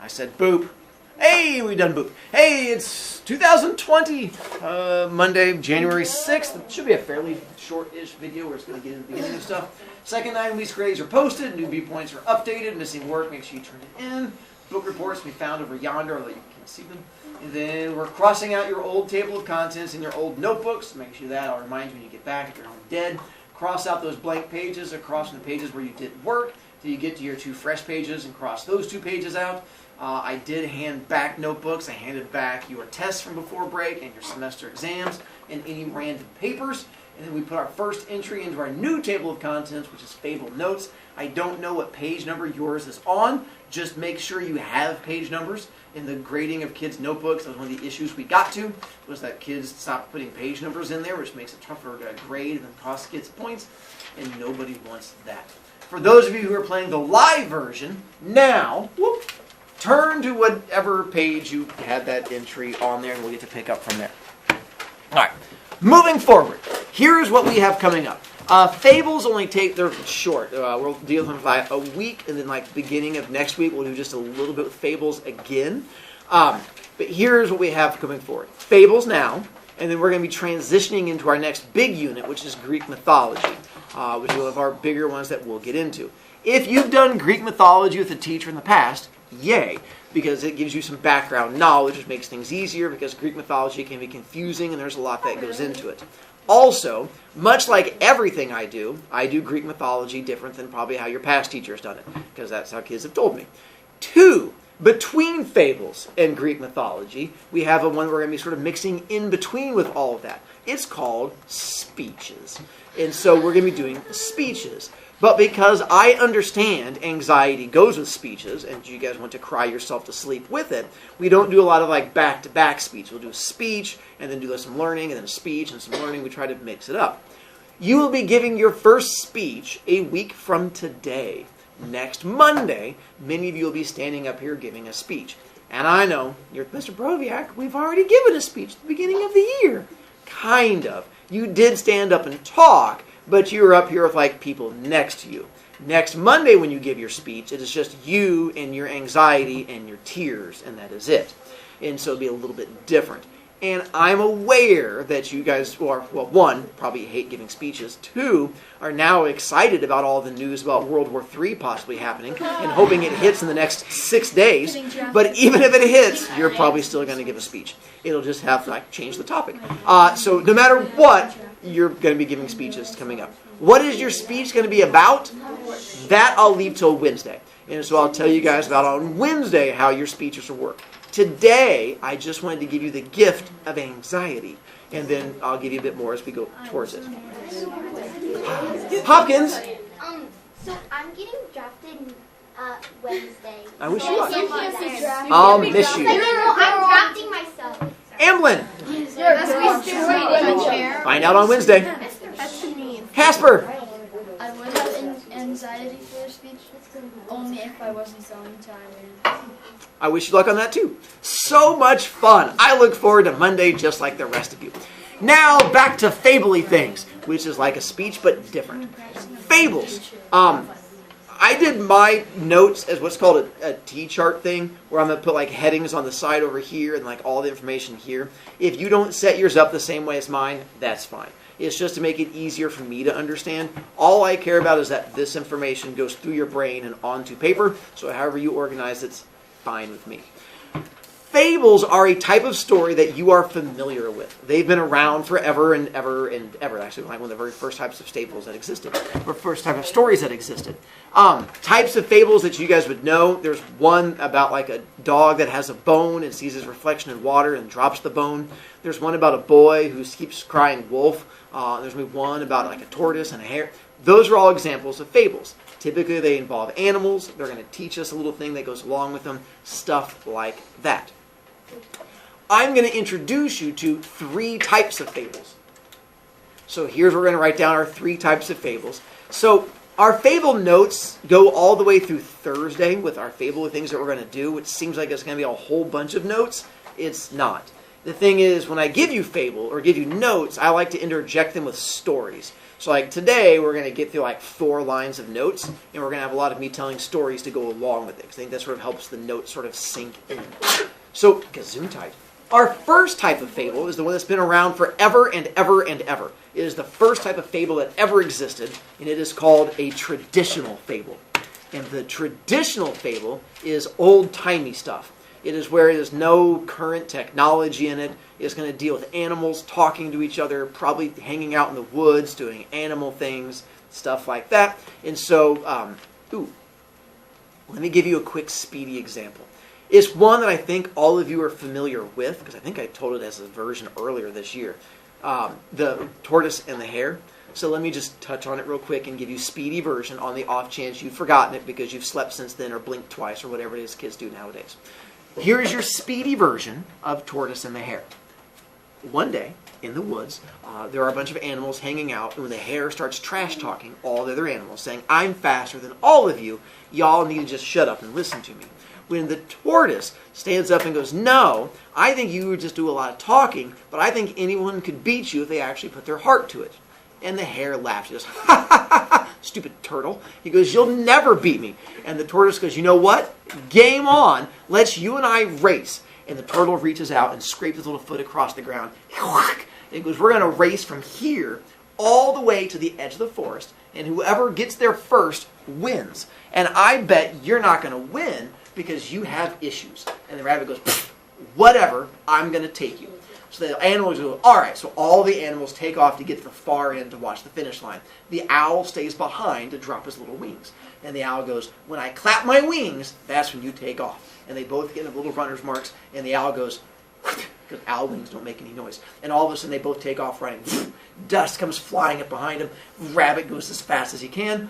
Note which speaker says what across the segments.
Speaker 1: I said boop. Hey, we done boop. Hey, it's 2020, Monday, January 6th. It should be a fairly short-ish video where it's going to get into the beginning of stuff. Second 9 weeks grades are posted, new viewpoints are updated, missing work, make sure you turn it in. Book reports can be found over yonder, although you can't see them. And then we're crossing out your old table of contents in your old notebooks. Make sure that I'll remind you when you get back if you're home dead. Cross out those blank pages across from the pages where you did work till you get to your 2 fresh pages and cross those 2 pages out. I did hand back notebooks. I handed back your tests from before break and your semester exams and any random papers. And then we put our first entry into our new table of contents, which is Fable Notes. I don't know what page number yours is on. Just make sure you have page numbers. In the grading of kids' notebooks, that was one of the issues we got to, was that kids stopped putting page numbers in there, which makes it tougher to grade and cost kids points, and nobody wants that. For those of you who are playing the live version, now, turn to whatever page you had that entry on there, and we'll get to pick up from there. All right, moving forward, here's what we have coming up. Fables only they're short. We'll deal with them by a week, and then like beginning of next week, we'll do just a little bit with Fables again. But here's what we have coming forward. Fables now, and then we're going to be transitioning into our next big unit, which is Greek mythology, which is one of our bigger ones that we'll get into. If you've done Greek mythology with a teacher in the past, yay, because it gives you some background knowledge, which makes things easier, because Greek mythology can be confusing, and there's a lot that goes into it. Also, much like everything I do Greek mythology different than probably how your past teacher has done it, because that's how kids have told me. 2, between Fables and Greek mythology, we have a one we're going to be sort of mixing in between with all of that. It's called speeches. And so we're going to be doing speeches. But because I understand anxiety goes with speeches, and you guys want to cry yourself to sleep with it, we don't do a lot of like back-to-back speech. We'll do a speech, and then do some learning, and then a speech, and some learning. We try to mix it up. You will be giving your first speech a week from today. Next Monday, many of you will be standing up here giving a speech. And I know, you're Mr. Brovicast, we've already given a speech at the beginning of the year. Kind of. You did stand up and talk, but you're up here with like people next to you. Next Monday when you give your speech, it is just you and your anxiety and your tears, and that is it. And so it'll be a little bit different. And I'm aware that you guys are, well, 1, probably hate giving speeches. 2, are now excited about all the news about World War III possibly happening and hoping it hits in the next 6 days. But even if it hits, you're probably still going to give a speech. It'll just have to like change the topic. So no matter what, you're going to be giving speeches coming up. What is your speech going to be about? That I'll leave till Wednesday. And so I'll tell you guys about on Wednesday how your speeches will work. Today, I just wanted to give you the gift of anxiety. And then I'll give you a bit more as we go towards it. Hopkins!
Speaker 2: So I'm getting drafted Wednesday.
Speaker 1: I wish you luck.
Speaker 2: I'll
Speaker 1: I'll miss you.
Speaker 2: I'm drafting myself.
Speaker 1: Amblin! Find out on Wednesday. Casper!
Speaker 3: I would have anxiety for a speech, only if I wasn't so tired.
Speaker 1: I wish you luck on that too. So much fun. I look forward to Monday just like the rest of you. Now back to Fable-y things, which is like a speech but different. Fables. I did my notes as what's called a T-chart thing, where I'm going to put like headings on the side over here and like all the information here. If you don't set yours up the same way as mine, that's fine. It's just to make it easier for me to understand. All I care about is that this information goes through your brain and onto paper, so however you organize it's fine with me. Fables are a type of story that you are familiar with. They've been around forever and ever and ever. Actually, like one of the very first types of fables that existed, or first type of stories that existed. Types of fables that you guys would know. There's one about like a dog that has a bone and sees his reflection in water and drops the bone. There's one about a boy who keeps crying wolf. There's one about like a tortoise and a hare. Those are all examples of fables. Typically, they involve animals. They're going to teach us a little thing that goes along with them. Stuff like that. I'm going to introduce you to 3 types of fables. So here's where we're going to write down our 3 types of fables. So our fable notes go all the way through Thursday with our fable things that we're going to do, which seems like it's going to be a whole bunch of notes. It's not. The thing is, when I give you fable or give you notes, I like to interject them with stories. So like today, we're going to get through like 4 lines of notes, and we're going to have a lot of me telling stories to go along with it. 'Cause I think that sort of helps the notes sort of sink in. So, Gesundheit. Our first type of fable is the one that's been around forever and ever and ever. It is the first type of fable that ever existed, and it is called a traditional fable. And the traditional fable is old-timey stuff. It is where there's no current technology in it. It's going to deal with animals talking to each other, probably hanging out in the woods, doing animal things, stuff like that. And so, let me give you a quick, speedy example. It's one that I think all of you are familiar with, because I think I told it as a version earlier this year. The tortoise and the hare. So let me just touch on it real quick and give you a speedy version on the off chance you've forgotten it because you've slept since then or blinked twice or whatever it is kids do nowadays. Here is your speedy version of Tortoise and the Hare. One day, in the woods, there are a bunch of animals hanging out, and when the hare starts trash-talking all the other animals, saying, "I'm faster than all of you, y'all need to just shut up and listen to me." When the tortoise stands up and goes, "No, I think you would just do a lot of talking, but I think anyone could beat you if they actually put their heart to it." And the hare laughs. He goes, "Ha ha ha ha, stupid turtle." He goes, "You'll never beat me." And the tortoise goes, "You know what? Game on. Let's you and I race." And the turtle reaches out and scrapes his little foot across the ground. And he goes, "We're going to race from here all the way to the edge of the forest, and whoever gets there first wins. And I bet you're not going to win because you have issues." And the rabbit goes, "Whatever, I'm going to take you." So the animals go, "All right." So all the animals take off to get to the far end to watch the finish line. The owl stays behind to drop his little wings. And the owl goes, "When I clap my wings, that's when you take off." And they both get little runner's marks. And the owl goes, because owl wings don't make any noise. And all of a sudden they both take off running. Dust comes flying up behind him. Rabbit goes as fast as he can.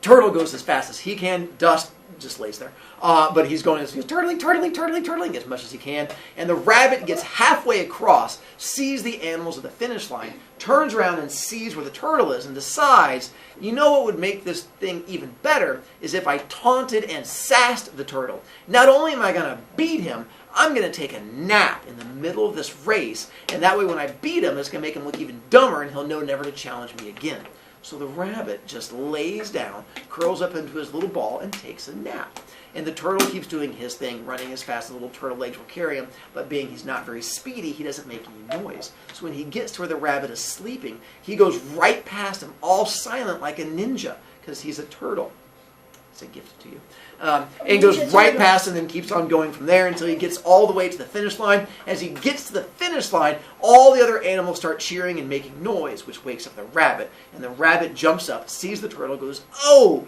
Speaker 1: Turtle goes as fast as he can. Dust just lays there. But he's going, he's turtling, turtling, turtling, turtling as much as he can. And the rabbit gets halfway across, sees the animals at the finish line, turns around and sees where the turtle is and decides, you know what would make this thing even better is if I taunted and sassed the turtle. Not only am I going to beat him, I'm going to take a nap in the middle of this race. And that way when I beat him, it's going to make him look even dumber and he'll know never to challenge me again. So the rabbit just lays down, curls up into his little ball, and takes a nap. And the turtle keeps doing his thing, running as fast as the little turtle legs will carry him, but being he's not very speedy, he doesn't make any noise. So when he gets to where the rabbit is sleeping, he goes right past him, all silent like a ninja, because he's a turtle. It's a gift to you. And goes right past him and then keeps on going from there until he gets all the way to the finish line. As he gets to the finish line, all the other animals start cheering and making noise, which wakes up the rabbit. And the rabbit jumps up, sees the turtle, goes, "Oh,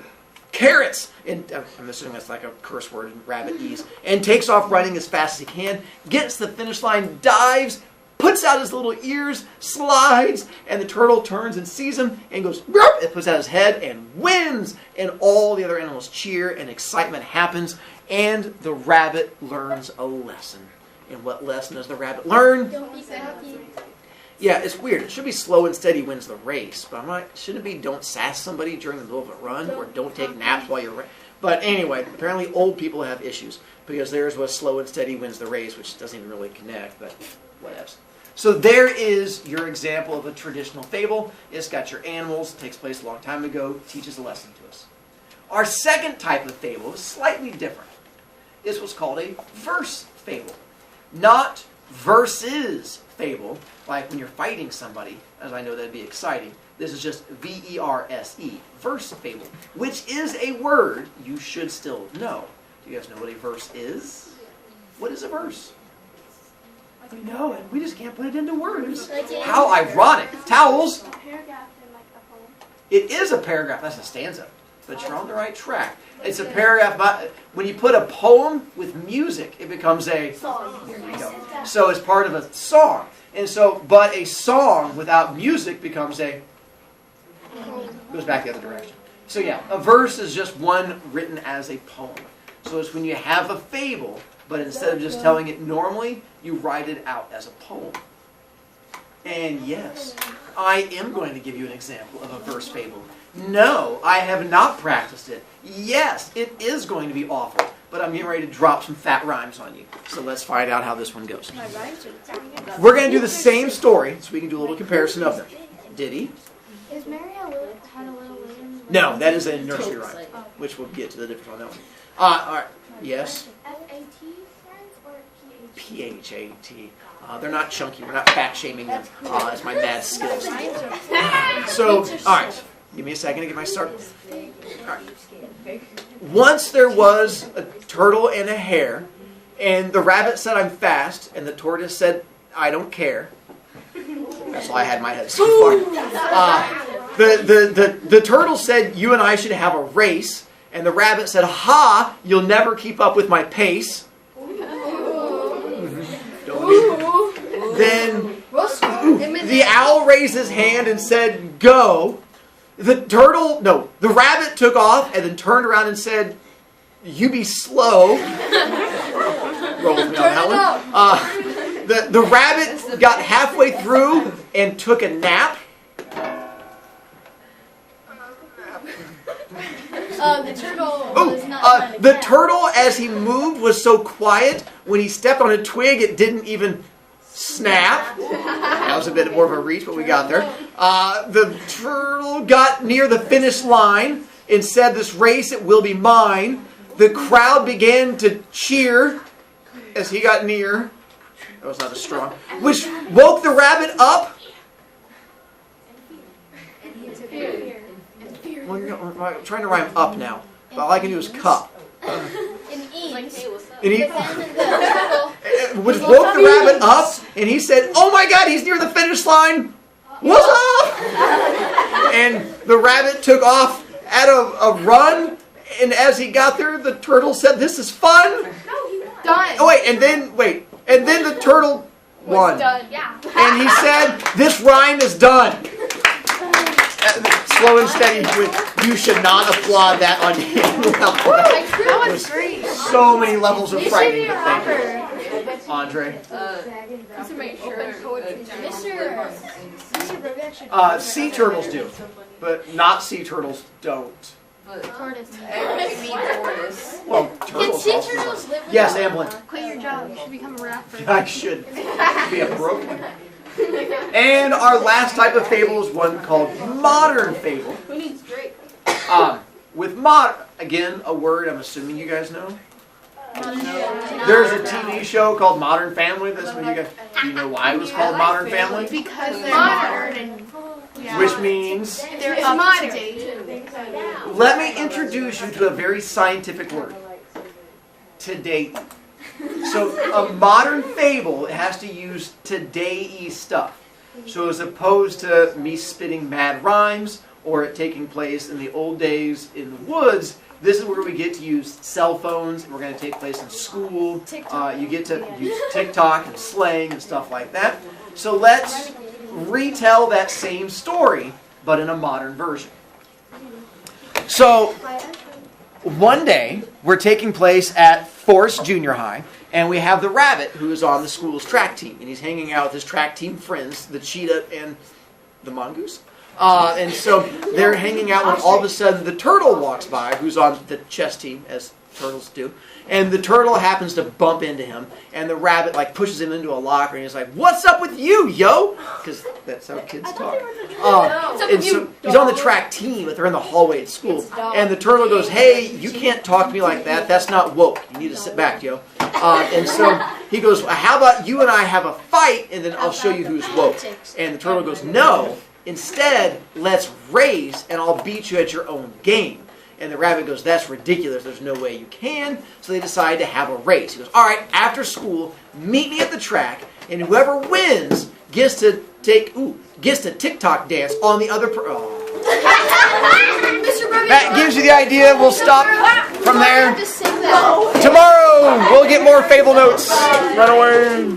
Speaker 1: carrots!" And I'm assuming that's like a curse word in rabbitese. And takes off running as fast as he can, gets to the finish line, dives, puts out his little ears, slides, and the turtle turns and sees him and goes, "Burp!" It puts out his head and wins. And all the other animals cheer and excitement happens. And the rabbit learns a lesson. And what lesson does the rabbit learn?
Speaker 3: Don't be cocky.
Speaker 1: Yeah, it's weird. It should be slow and steady wins the race. But I'm like, shouldn't it be don't sass somebody during the middle of a run? Or don't take naps while you're running? But anyway, apparently old people have issues. Because theirs was slow and steady wins the race, which doesn't even really connect. But whatevs. So there is your example of a traditional fable. It's got your animals, takes place a long time ago, teaches a lesson to us. Our second type of fable is slightly different. It's what's called a verse fable. Not verses fable, like when you're fighting somebody, as I know that'd be exciting. This is just V-E-R-S-E, verse fable, which is a word you should still know. Do you guys know what a verse is? What is a verse? We know it. We just can't put it into words. How ironic. Towels.
Speaker 2: A paragraph in like a poem.
Speaker 1: It is a paragraph. That's a stanza. But you're on the right track. It's a paragraph. But when you put a poem with music, it becomes a
Speaker 2: Song.
Speaker 1: There you go. So it's part of a song. And so, but a song without music becomes a goes back the other direction. So yeah, a verse is just one written as a poem. So it's when you have a fable, but instead of just telling it normally, you write it out as a poem. And yes, I am going to give you an example of a verse fable. No, I have not practiced it. Yes, it is going to be awful, but I'm getting ready to drop some fat rhymes on you. So let's find out how this one goes.
Speaker 3: My rhymes are
Speaker 1: We're going to do the same story, so we can do a little comparison of them. Diddy, No, that is a nursery rhyme, which we'll get to the difference on that one. All right. Yes.
Speaker 2: F-A-T friends or P-H?
Speaker 1: P-H-A-T. They're not chunky. We're not fat shaming them. That's my mad skills. So, all right. Give me a second to get my start. All right. Once there was a turtle and a hare, and the rabbit said, "I'm fast," and the tortoise said, "I don't care." That's all I had in my head so far. The turtle said, "You and I should have a race," and the rabbit said, "Ha! You'll never keep up with my pace." Then the owl raised his hand and said, "Go." The rabbit took off and then turned around and said, "You be slow." Roll with me on that one. The rabbit got halfway through and took a nap.
Speaker 3: The turtle was not
Speaker 1: The turtle, as he moved, was so quiet. When he stepped on a twig, it didn't even snap. That was a bit more of a reach, but we got there. The turtle got near the finish line and said, "This race, it will be mine." The crowd began to cheer as he got near. That was not as strong. Which woke the rabbit up. I'm trying to rhyme up now. But all I can do is cup. Which woke the rabbit up, and he said, "Oh my God, he's near the finish line. What's up?" And the rabbit took off at a run, and as he got there, the turtle said, "This is fun."
Speaker 3: done.
Speaker 1: Oh, and then the turtle won.
Speaker 3: Done. Yeah.
Speaker 1: And he said, "This rhyme is done." Slow and steady. You should not applaud that on any level.
Speaker 3: That was great.
Speaker 1: So many levels of frightening. But thank you, Andre.
Speaker 3: Just to make sure. Mr. Brovicast.
Speaker 1: Sea turtles do, but not sea turtles don't.
Speaker 3: Tortoise.
Speaker 1: Well,
Speaker 3: Can
Speaker 1: turtles
Speaker 3: sea
Speaker 1: also
Speaker 3: turtles
Speaker 1: don't.
Speaker 3: live with
Speaker 1: Yes, Amblin.
Speaker 3: Quit your job. You should become a rapper.
Speaker 1: I should be a broken. And our last type of fable is one called modern fable.
Speaker 3: Who needs Drake?
Speaker 1: With again, a word I'm assuming you guys know. There's a TV show called Modern Family. That's what you guys. Do you know why it was called Modern Family?
Speaker 3: Because they're modern and
Speaker 1: Which means.
Speaker 3: they're up to date.
Speaker 1: Let me introduce you to a very scientific word. Today. So a modern fable has to use today-y stuff. So as opposed to me spitting mad rhymes or it taking place in the old days in the woods, this is where we get to use cell phones. We're going to take place in school. You get to use TikTok and slang and stuff like that. So let's retell that same story, but in a modern version. So one day, we're taking place at Forest Junior High, and we have the rabbit who is on the school's track team, and he's hanging out with his track team friends, the cheetah and the mongoose. And so they're hanging out when all of a sudden the turtle walks by, who's on the chess team, as turtles do. And the turtle happens to bump into him, and the rabbit pushes him into a locker, and he's like, "What's up with you, yo?" Because that's how kids talk. And so he's on the track team, but they're in the hallway at school. And the turtle goes, "Hey, you can't talk to me like that. That's not woke. You need to sit back, yo." And so he goes, "How about you and I have a fight, and then I'll show you who's woke." And the turtle goes, "No. Instead, let's race, and I'll beat you at your own game." And the rabbit goes, "That's ridiculous. There's no way you can." So they decide to have a race. He goes, "All right, after school, meet me at the track, and whoever wins gets to TikTok dance on the other That gives you the idea. We'll stop from there. Tomorrow, we'll get more Fable notes. Run away.